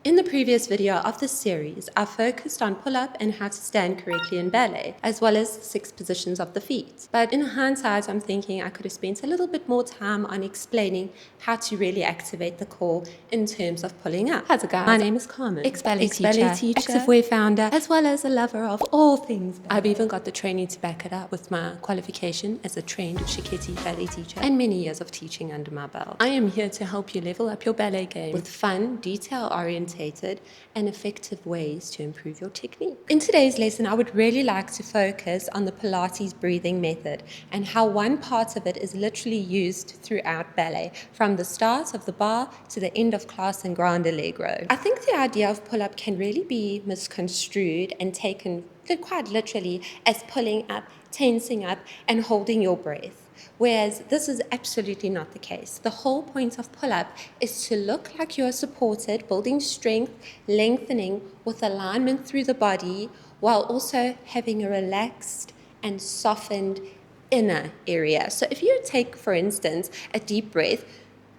In the previous video of this series, I focused on pull-up and how to stand correctly in ballet, as well as 6 positions of the feet. But in hindsight, I'm thinking I could have spent a little bit more time on explaining how to really activate the core in terms of pulling up. How's it, guys? My name is Carmen, ex-ballet teacher, active wear founder, as well as a lover of all things ballet. I've even got the training to back it up with my qualification as a trained Shiketi ballet teacher and many years of teaching under my belt. I am here to help you level up your ballet game with fun, detail-oriented and effective ways to improve your technique. In today's lesson, I would really like to focus on the Pilates breathing method and how one part of it is literally used throughout ballet, from the start of the bar to the end of class and Grand Allegro. I think the idea of pull-up can really be misconstrued and taken quite literally as pulling up, tensing up, and holding your breath. Whereas this is absolutely not the case. The whole point of pull-up is to look like you are supported, building strength, lengthening with alignment through the body, while also having a relaxed and softened inner area. So if you take, for instance, a deep breath,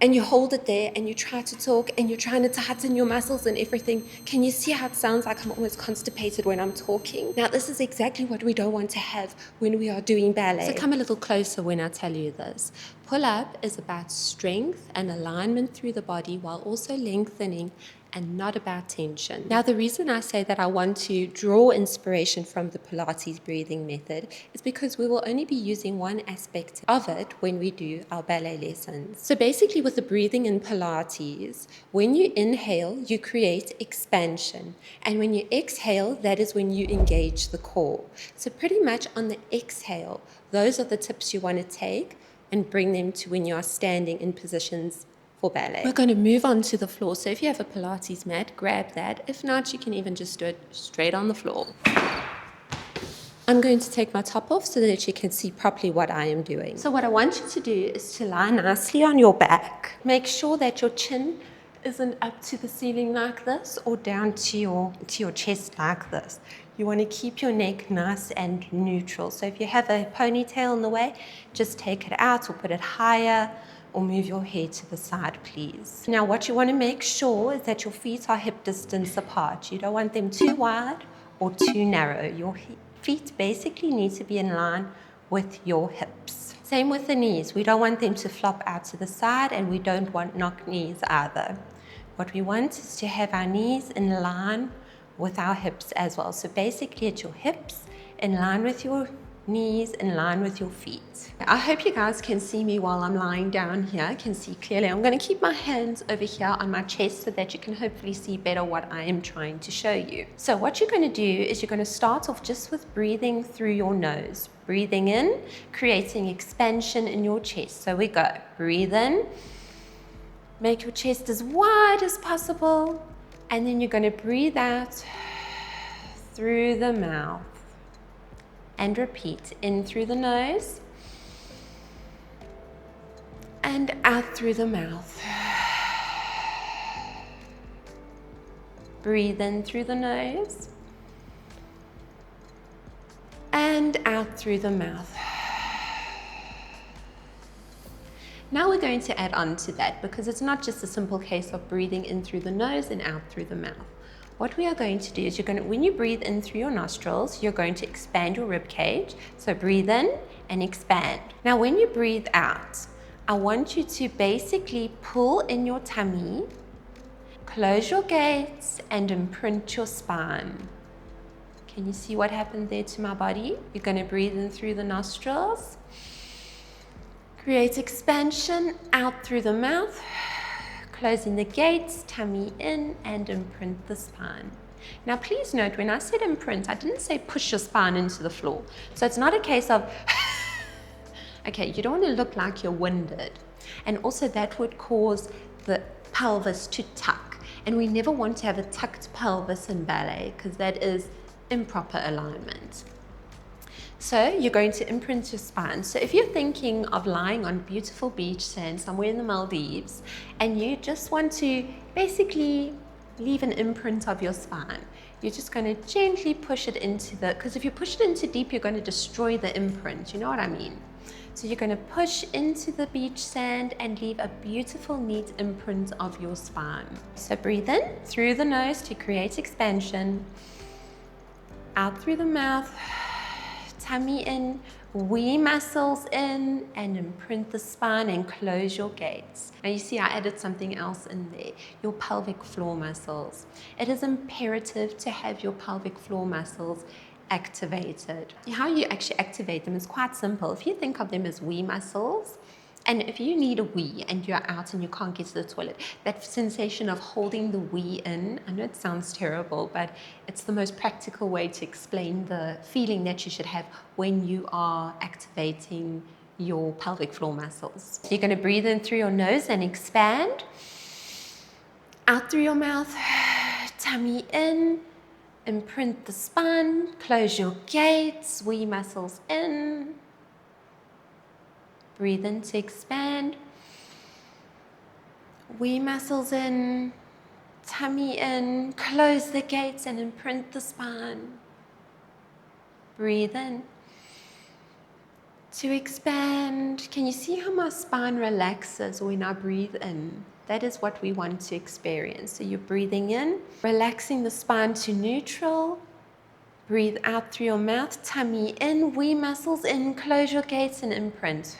and you hold it there and you try to talk and you're trying to tighten your muscles and everything, can you see how it sounds like I'm almost constipated when I'm talking? Now, this is exactly what we don't want to have when we are doing ballet. So come a little closer when I tell you this. Pull up is about strength and alignment through the body while also lengthening and not about tension. Now, the reason I say that I want to draw inspiration from the Pilates breathing method is because we will only be using one aspect of it when we do our ballet lessons. So basically with the breathing in Pilates, when you inhale, you create expansion. And when you exhale, that is when you engage the core. So pretty much on the exhale, those are the tips you want to take and bring them to when you are standing in positions for ballet. We're going to move on to the floor. So if you have a Pilates mat, grab that. If not, you can even just do it straight on the floor. I'm going to take my top off so that you can see properly what I am doing. So what I want you to do is to lie nicely on your back. Make sure that your chin isn't up to the ceiling like this or down to your chest like this. You want to keep your neck nice and neutral. So if you have a ponytail in the way, just take it out or put it higher, or move your head to the side, please. Now, what you want to make sure is that your feet are hip distance apart. You don't want them too wide or too narrow. Your feet basically need to be in line with your hips. Same with the knees. We don't want them to flop out to the side, and we don't want knock knees either. What we want is to have our knees in line with our hips as well. So basically at your hips, in line with your knees, in line with your feet. I hope you guys can see me while I'm lying down here. I can see clearly. I'm going to keep my hands over here on my chest so that you can hopefully see better what I am trying to show you. So what you're going to do is you're going to start off just with breathing through your nose. Breathing in, creating expansion in your chest. So we go. Breathe in. Make your chest as wide as possible. And then you're going to breathe out through the mouth. And repeat, in through the nose and out through the mouth. Breathe in through the nose and out through the mouth. Now we're going to add on to that, because it's not just a simple case of breathing in through the nose and out through the mouth. What we are going to do is when you breathe in through your nostrils, you're going to expand your rib cage. So breathe in and expand. Now when you breathe out, I want you to basically pull in your tummy, close your gates, and imprint your spine. Can you see what happened there to my body? You're going to breathe in through the nostrils, create expansion out through the mouth, closing the gates, tummy in, and imprint the spine. Now please note, when I said imprint, I didn't say push your spine into the floor. So it's not a case of, okay, you don't want to look like you're winded. And also that would cause the pelvis to tuck. And we never want to have a tucked pelvis in ballet, because that is improper alignment. So you're going to imprint your spine. So if you're thinking of lying on beautiful beach sand somewhere in the Maldives, and you just want to basically leave an imprint of your spine, you're just going to gently push it into because if you push it into deep, you're going to destroy the imprint. You know what I mean? So you're going to push into the beach sand and leave a beautiful, neat imprint of your spine. So breathe in through the nose to create expansion. Out through the mouth, tummy in, wee muscles in, and imprint the spine and close your gates. Now you see I added something else in there, your pelvic floor muscles. It is imperative to have your pelvic floor muscles activated. How you actually activate them is quite simple. If you think of them as wee muscles, and if you need a wee and you're out and you can't get to the toilet, that sensation of holding the wee in, I know it sounds terrible, but it's the most practical way to explain the feeling that you should have when you are activating your pelvic floor muscles. You're going to breathe in through your nose and expand. Out through your mouth, tummy in, imprint the spine, close your gates, wee muscles in. Breathe in to expand. Wee muscles in, tummy in, close the gates and imprint the spine. Breathe in to expand. Can you see how my spine relaxes when I breathe in? That is what we want to experience. So you're breathing in, relaxing the spine to neutral. Breathe out through your mouth, tummy in, wee muscles in, close your gates and imprint.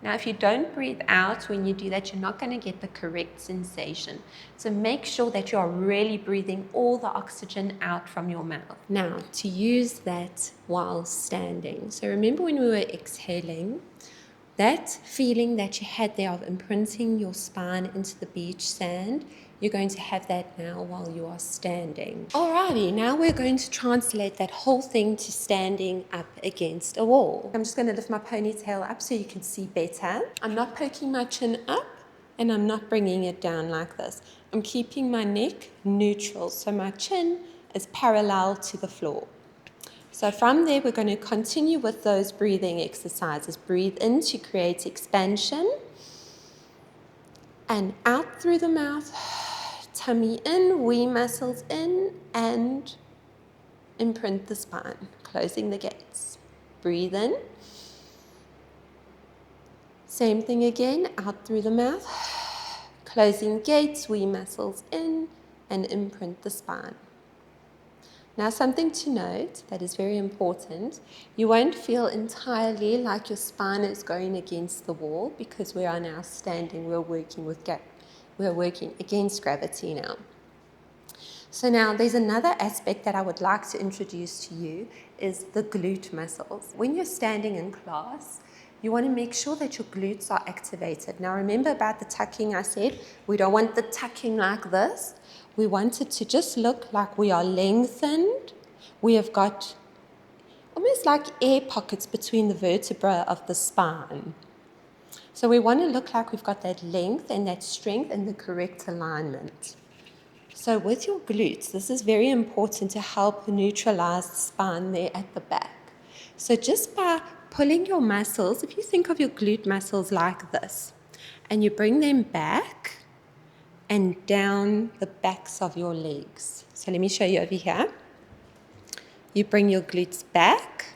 Now, if you don't breathe out when you do that, you're not going to get the correct sensation. So make sure that you are really breathing all the oxygen out from your mouth. Now, to use that while standing. So remember when we were exhaling, that feeling that you had there of imprinting your spine into the beach sand, you're going to have that now while you are standing. Alrighty, now we're going to translate that whole thing to standing up against a wall. I'm just going to lift my ponytail up so you can see better. I'm not poking my chin up and I'm not bringing it down like this. I'm keeping my neck neutral so my chin is parallel to the floor. So from there, we're going to continue with those breathing exercises. Breathe in to create expansion. And out through the mouth, tummy in, wee muscles in, and imprint the spine, closing the gates. Breathe in. Same thing again, out through the mouth, closing gates, wee muscles in, and imprint the spine. Now, something to note that is very important, you won't feel entirely like your spine is going against the wall because we are now standing, we're working against gravity now. So now there's another aspect that I would like to introduce to you is the glute muscles. When you're standing in class, you want to make sure that your glutes are activated. Now remember about the tucking I said, we don't want the tucking like this. We want it to just look like we are lengthened. We have got almost like air pockets between the vertebrae of the spine. So we want to look like we've got that length and that strength and the correct alignment. So with your glutes, this is very important to help neutralize the spine there at the back. So just by pulling your muscles, if you think of your glute muscles like this, and you bring them back and down the backs of your legs. So let me show you over here. You bring your glutes back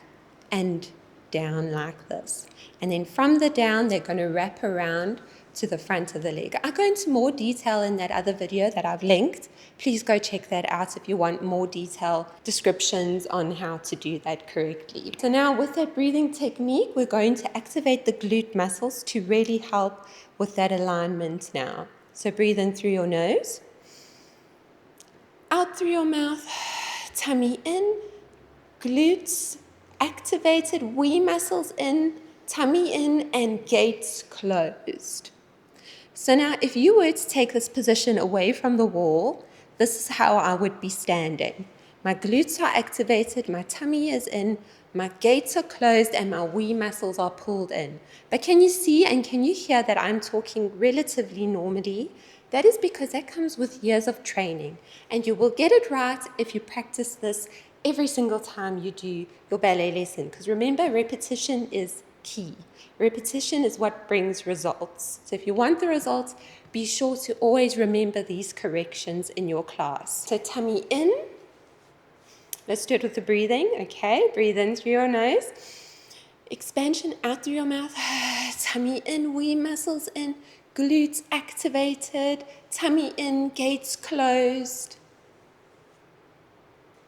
and down like this. And then from the down, they're going to wrap around to the front of the leg. I go into more detail in that other video that I've linked. Please go check that out if you want more detailed descriptions on how to do that correctly. So now with that breathing technique, we're going to activate the glute muscles to really help with that alignment now. So breathe in through your nose, out through your mouth, tummy in, glutes activated, wee muscles in, tummy in, and gates closed. So now if you were to take this position away from the wall, this is how I would be standing. My glutes are activated, my tummy is in, my gates are closed, and my wee muscles are pulled in. But can you see and can you hear that I'm talking relatively normally? That is because that comes with years of training, and you will get it right if you practice this every single time you do your ballet lesson. Because remember, repetition is key. Repetition is what brings results. So if you want the results, be sure to always remember these corrections in your class. So tummy in. Let's do it with the breathing, okay? Breathe in through your nose. Expansion out through your mouth, tummy in, wee muscles in, glutes activated, tummy in, gates closed.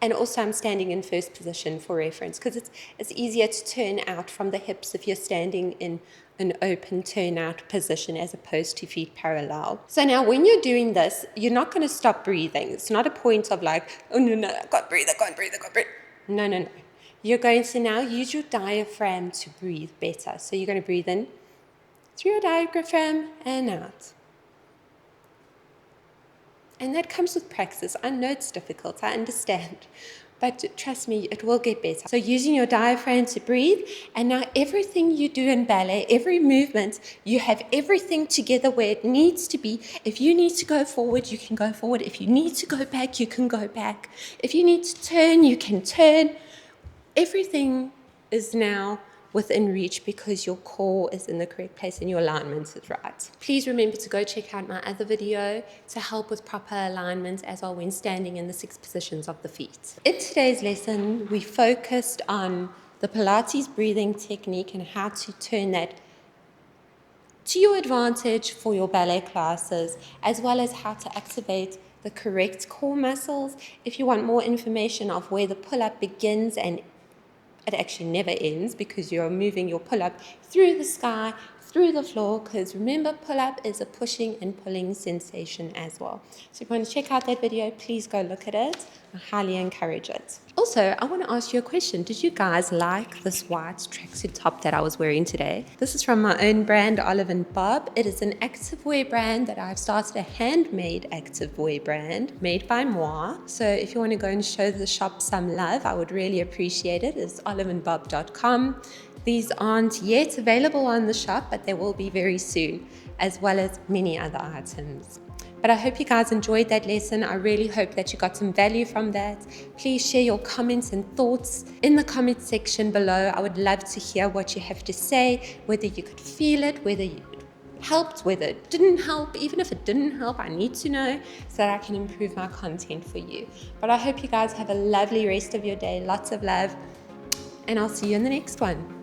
And also I'm standing in first position for reference because it's easier to turn out from the hips if you're standing in an open turnout position as opposed to feet parallel. So now when you're doing this, you're not going to stop breathing. It's not a point of like, oh no, I can't breathe. No. You're going to now use your diaphragm to breathe better. So you're going to breathe in through your diaphragm and out. And that comes with practice. I know it's difficult, I understand, but trust me, it will get better. So using your diaphragm to breathe, and now everything you do in ballet, every movement, you have everything together where it needs to be. If you need to go forward, you can go forward. If you need to go back, you can go back. If you need to turn, you can turn. Everything is now within reach because your core is in the correct place and your alignment is right. Please remember to go check out my other video to help with proper alignment as well when standing in the 6 positions of the feet. In today's lesson, we focused on the Pilates breathing technique and how to turn that to your advantage for your ballet classes, as well as how to activate the correct core muscles. If you want more information of where the pull-up begins and it actually never ends because you're moving your pull-up through the sky, through the floor, because remember, pull-up is a pushing and pulling sensation as well. So if you want to check out that video, please go look at it. I highly encourage it. Also, I want to ask you a question. Did you guys like this white tracksuit top that I was wearing today? This is from my own brand, Olive & Bob. It is an activewear brand that I've started, a handmade activewear brand made by moi. So if you want to go and show the shop some love, I would really appreciate it. It's oliveandbob.com. These aren't yet available on the shop, but they will be very soon, as well as many other items. But I hope you guys enjoyed that lesson. I really hope that you got some value from that. Please share your comments and thoughts in the comment section below. I would love to hear what you have to say, whether you could feel it, whether it helped, whether it didn't help. Even if it didn't help, I need to know so that I can improve my content for you. But I hope you guys have a lovely rest of your day. Lots of love, and I'll see you in the next one.